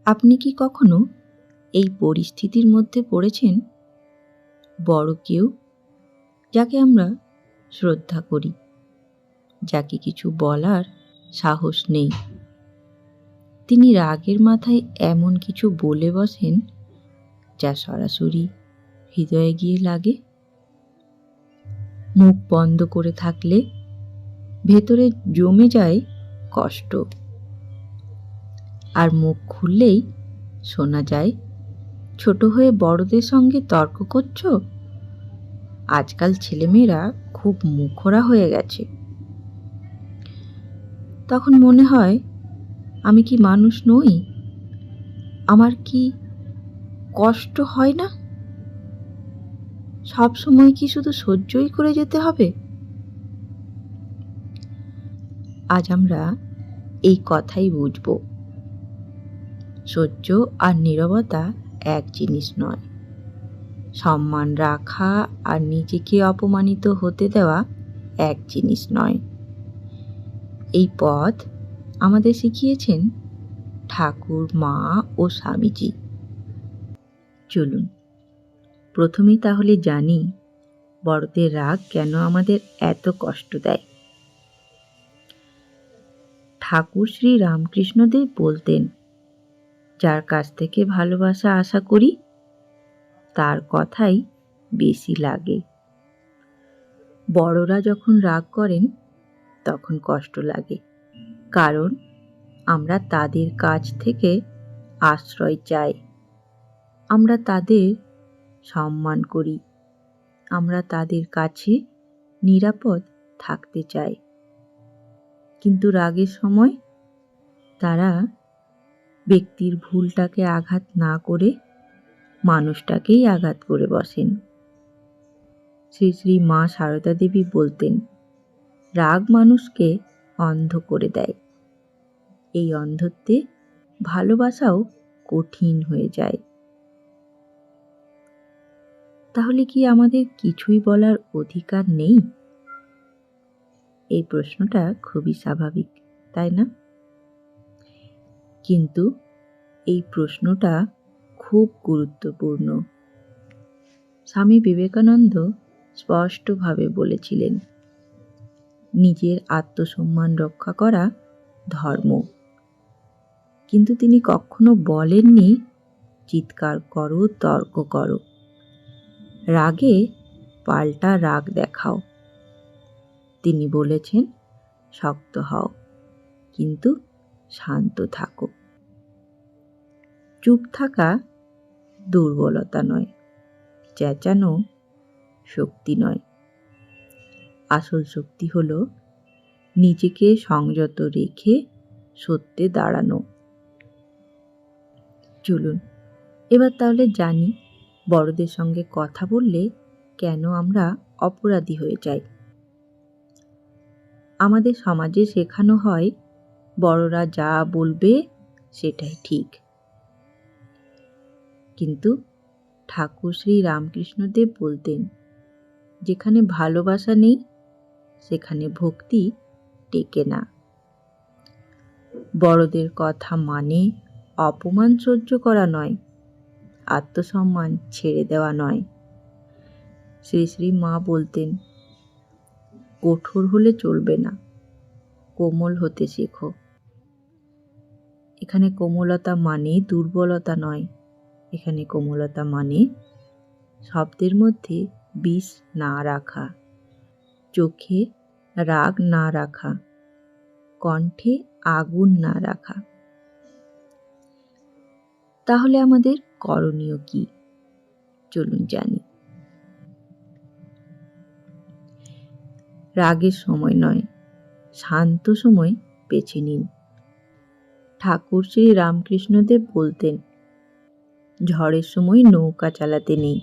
আপনি কি কখনো এই পরিস্থিতির মধ্যে পড়েছেন? বড় কেউ, যাকে আমরা শ্রদ্ধা করি, যাকে কিছু বলার সাহস নেই, তিনি রাগের মাথায় এমন কিছু বলে বসেন যা সরাসরি হৃদয়ে গিয়ে লাগে। মুখ বন্ধ করে থাকলে ভেতরে জমে যায় কষ্ট, আর মুখ খুললেই শোনা যায়, ছোট হয়ে বড়দের সঙ্গে তর্ক করছো? আজকাল ছেলেমেয়েরা খুব মুখরা হয়ে গেছে। তখন মনে হয়, আমি কি মানুষ নই? আমার কি কষ্ট হয় না? সব সময় কি শুধু সহ্যই করে যেতে হবে? আজ আমরা এই কথাই বুঝব। সহ্য আর নীরবতা এক জিনিস নয়। সম্মান রাখা আর নিজেকে অপমানিত হতে দেওয়া এক জিনিস নয়। এই পথ আমাদের শিখিয়েছেন ঠাকুর, মা ও স্বামীজি। চলুন প্রথমেই তাহলে জানি, বড়দের রাগ কেন আমাদের এত কষ্ট দেয়। ঠাকুর শ্রী রামকৃষ্ণদেব বলতেন, যার কাছ থেকে ভালোবাসা আশা করি তার কথাই বেশি লাগে। বড়রা যখন রাগ করেন তখন কষ্ট লাগে, কারণ আমরা তাদের কাছ থেকে আশ্রয় চাই, আমরা তাদের সম্মান করি, আমরা তাদের কাছে নিরাপদ থাকতে চাই। কিন্তু রাগের সময় তারা ব্যক্তির ভুলটাকে আঘাত না করে মানুষটাকেই আঘাত করে বসেন। শ্রী শ্রী মা সারদা দেবী বলতেন, রাগ মানুষকে অন্ধ করে দেয়। এই অন্ধত্বে ভালোবাসাও কঠিন হয়ে যায়। তাহলে কি আমাদের কিছুই বলার অধিকার নেই? এই প্রশ্নটা খুবই স্বাভাবিক, তাই না? কিন্তু এই প্রশ্নটা খুব গুরুত্বপূর্ণ। স্বামী বিবেকানন্দ স্পষ্টভাবে বলেছিলেন, নিজের আত্মসম্মান রক্ষা করা ধর্ম। কিন্তু তিনি কখনো বলেননি চিৎকার করো, তর্ক করো, রাগে পাল্টা রাগ দেখাও। তিনি বলেছেন, শক্ত হও কিন্তু শান্ত থাকো। চুপ থাকা দুর্বলতা নয়, চেঁচানো শক্তি নয়। আসল শক্তি হলো নিজেকে সংযত রেখে সত্যে দাঁড়ানো। চলুন এবার তাহলে জানি, বড়দের সঙ্গে কথা বললে কেন আমরা অপরাধী হয়ে যাই। আমাদের সমাজে শেখানো হয়, বড়রা যা বলবে সেটাই ঠিক। কিন্তু ঠাকুর শ্রী রামকৃষ্ণদেব বলতেন, যেখানে ভালোবাসা নেই সেখানে ভক্তি টেকে না। বড়দের কথা মানে অপমান সহ্য করা নয়, আত্মসম্মান ছেড়ে দেওয়া নয়। শ্রী শ্রী মা বলতেন, কঠোর হলে চলবে না, কোমল হতে শেখো। এখানে কোমলতা মানে দুর্বলতা নয়, এখানে কোমলতা মানে শব্দের মধ্যে বিষ না রাখা, চোখে রাগ না রাখা, কণ্ঠে আগুন না রাখা। তাহলে আমাদের করণীয় কি? চলুন জানি। রাগের সময় নয়, শান্ত সময় বেছে নিন। ঠাকুর শ্রী রামকৃষ্ণদেব বলতেন, ঝড়ের সময় নৌকা চালাতে নেই।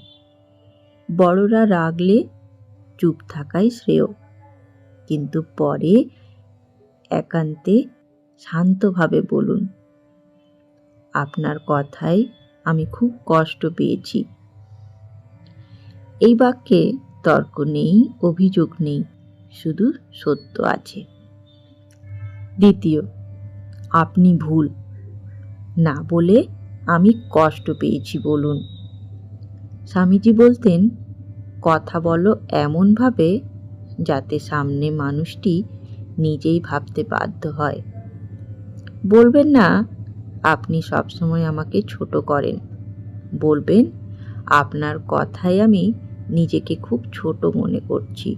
বড়রা রাগলে চুপ থাকাই শ্রেয়, কিন্তু পরে একান্তে শান্তভাবে বলুন, আপনার কথায় আমি খুব কষ্ট পেয়েছি। এই বাক্যে তর্ক নেই, অভিযোগ নেই, শুধু সত্য আছে। দ্বিতীয়, আপনি ভুল, না বলে আমি কষ্ট পেয়েছি বলুন। স্বামীজি বলতেন, কথা বলো এমনভাবে যাতে সামনে মানুষটি নিজেই ভাবতে বাধ্য হয়। বলবেন না আপনি সবসময় আমাকে ছোট করেন, বলবেন আপনার কথায় আমি নিজেকে খুব ছোট মনে করছি।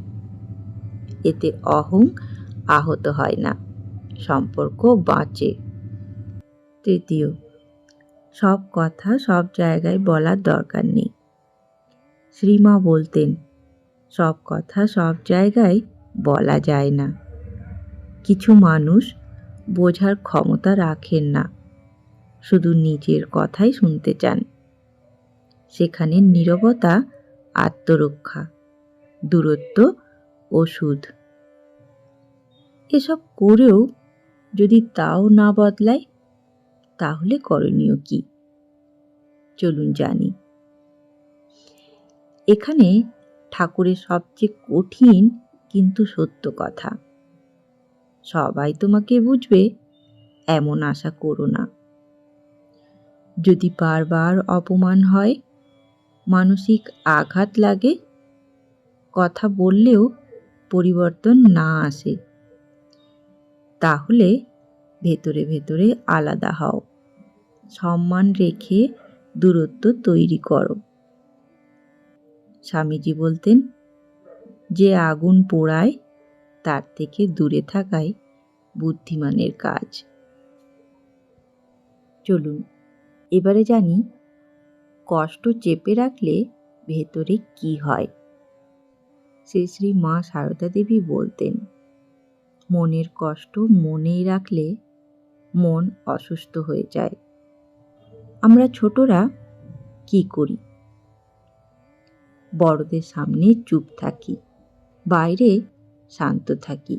এতে অহং আহত হয় না, সম্পর্ক বাঁচে। তৃতীয়, সব কথা সব জায়গায় বলার দরকার নেই। শ্রীমা বলতেন, সব কথা সব জায়গায় বলা যায় না। কিছু মানুষ বোঝার ক্ষমতা রাখেন না, শুধু নিজের কথাই শুনতে চান। সেখানে নীরবতা আত্মরক্ষা, দূরত্ব ওষুধ। এসব করেও যদি তাও না বদলায়, তাহলে করণীয় কি? চলুন জানি। এখানে ঠাকুরের সবচেয়ে কঠিন কিন্তু সত্য কথা, সবাই তোমাকে বুঝবে এমন আশা করো না। যদি বারবার অপমান হয়, মানসিক আঘাত লাগে, কথা বললেও পরিবর্তন না আসে, তাহলে ভেতরে ভেতরে আলাদা হও, সম্মান রেখে দূরত্ব তৈরি করো। স্বামীজি বলতেন, যে আগুন পোড়ায় তার থেকে দূরে থাকাই বুদ্ধিমানের কাজ। চলুন এবারে জানি কষ্ট চেপে রাখলে ভেতরে কি হয়। শ্রী শ্রী মা সারদা দেবী বলতেন, মনের কষ্ট মনেই রাখলে মন অসুস্থ হয়ে যায়। আমরা ছোটরা কি করি? বড়দের সামনে চুপ থাকি, বাইরে শান্ত থাকি,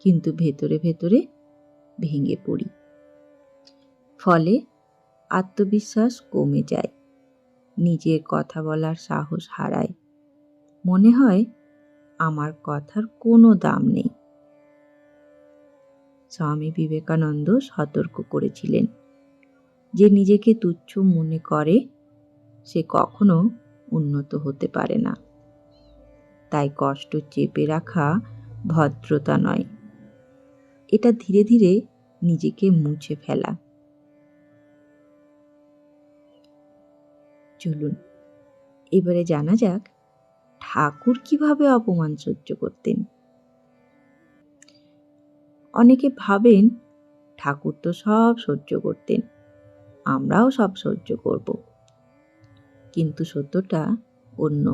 কিন্তু ভেতরে ভেতরে ভেঙে পড়ি। ফলে আত্মবিশ্বাস কমে যায়, নিজের কথা বলার সাহস হারায়, মনে হয় আমার কথার কোনো দাম নেই। স্বামী বিবেকানন্দ সতর্ক করেছিলেন, যে নিজেকে তুচ্ছ মনে করে সে কখনো উন্নত হতে পারে না। তাই কষ্ট চেপে রাখা ভদ্রতা নয়, এটা ধীরে ধীরে নিজেকে মুছে ফেলা। চলুন এবারে জানা যাক ঠাকুর কিভাবে অপমান সহ্য করতেন। অনেকে ভাবেন ঠাকুর তো সব সহ্য করতেন, আমরাও সব সহ্য করব। কিন্তু সত্যটা অন্য।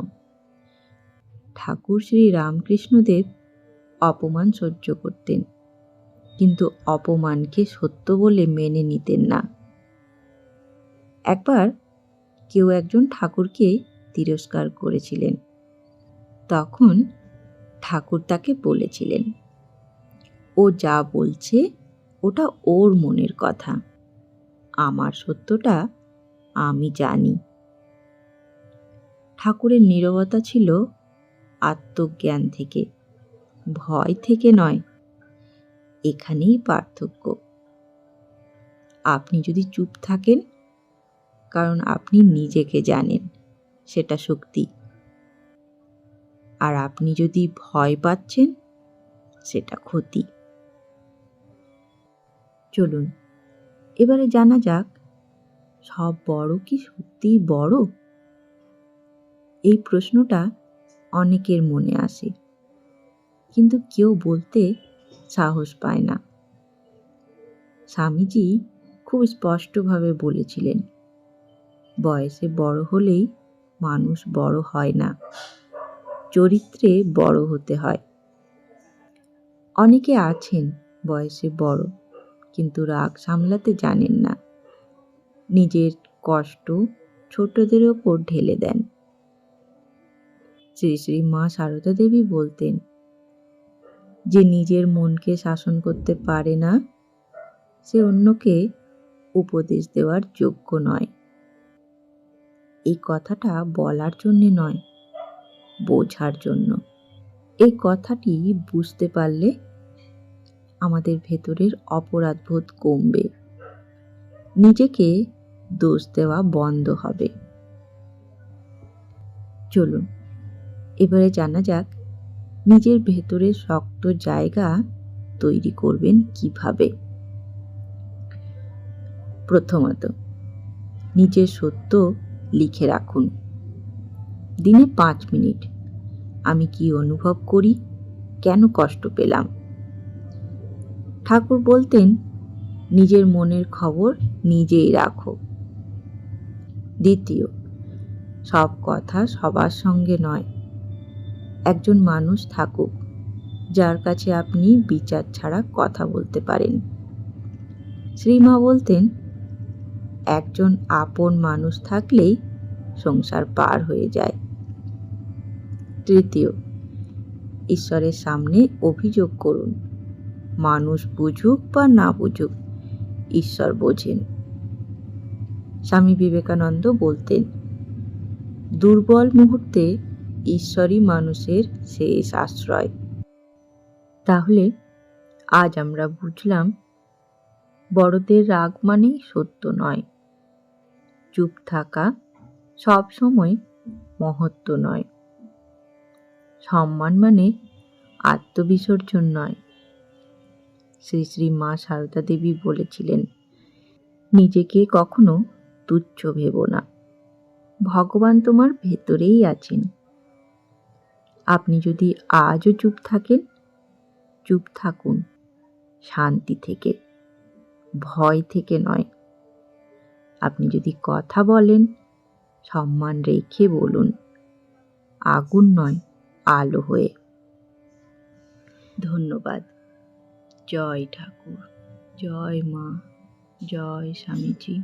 ঠাকুর শ্রী রামকৃষ্ণদেব অপমান সহ্য করতেন, কিন্তু অপমানকে সত্য বলে মেনে নিতেন না। একবার কেউ একজন ঠাকুরকে তিরস্কার করেছিলেন। তখন ঠাকুর তাকে বলেছিলেন, ও যা বলছে ওটা ওর মনের কথা, আমার সত্যটা আমি জানি। ঠাকুরের নীরবতা ছিল আত্মজ্ঞান থেকে, ভয় থেকে নয়। এখানেই পার্থক্য। আপনি যদি চুপ থাকেন কারণ আপনি নিজেকে জানেন, সেটা শক্তি। আর আপনি যদি ভয় পাচ্ছেন, সেটা ক্ষতি। চলুন এবারে জানা যাক, সব বড় কি সত্যিই বড়? এই প্রশ্নটা অনেকের মনে আসে, কিন্তু কেউ বলতে সাহস পায় না। স্বামীজি খুব স্পষ্টভাবে বলেছিলেন, বয়সে বড় হলেই মানুষ বড় হয় না, চরিত্রে বড় হতে হয়। অনেকে আছেন বয়সে বড়, কিন্তু রাগ সামলাতে জানেন না, নিজের কষ্ট ছোটদের ওপর ঢেলে দেন। শ্রী শ্রী মা সারদা দেবী বলতেন, যে নিজের মনকে শাসন করতে পারে না, সে অন্যকে উপদেশ দেওয়ার যোগ্য নয়। এই কথাটা বলার জন্যে নয়, বোঝার জন্য। এই কথাটি বুঝতে পারলে আমাদের ভেতরের অপরাধবোধ কমবে। নিজেকে দোষ দেওয়া বন্ধ হবে। চলুন এবারে জানা যাক নিজের ভেতরে শক্ত জায়গা তৈরি করবেন কিভাবে। প্রথমত, নিজের সত্য লিখে রাখুন। দিনে 5 মিনিট আমি কি অনুভব করি, কেন কষ্ট পেলাম। ঠাকুর বলতেন নিজের মনের খবর নিজেই রাখো। দ্বিতীয়, সব কথা সবার সঙ্গে নয়। একজন মানুষ থাকুক যার কাছে আপনি বিচার ছাড়া কথা বলতে পারেন। শ্রীমা বলতেন একজন আপন মানুষ থাকলেই সংসার পার হয়ে যায়। তৃতীয়, ঈশ্বরের সামনে অভিযোগ করুন। মানুষ বুঝুক বা না বুঝুক, ঈশ্বর বোঝেন। স্বামী বিবেকানন্দ বলতেন দুর্বল মুহূর্তে ঈশ্বরই মানুষের শেষ আশ্রয়। তাহলে আজ আমরা বুঝলাম বড়দের রাগ মানেই সত্য নয়, চুপ থাকা সব সময় মহত্ব নয়, সম্মান মানে আত্মবিসর্জন নয়। শ্রী শ্রী মা সারদা দেবী বলেছিলেন নিজেকে কখনো তুচ্ছ ভেবো না, ভগবান তোমার ভেতরেই আছেন। আপনি যদি আজও চুপ থাকেন, চুপ থাকুন শান্তি থেকে, ভয় থেকে নয়। আপনি যদি কথা বলেন, সম্মান রেখে বলুন, আগুন নয় আলো হয়ে। ধন্যবাদ। জয় ঠাকুর, জয় মা, জয় স্বামীজি।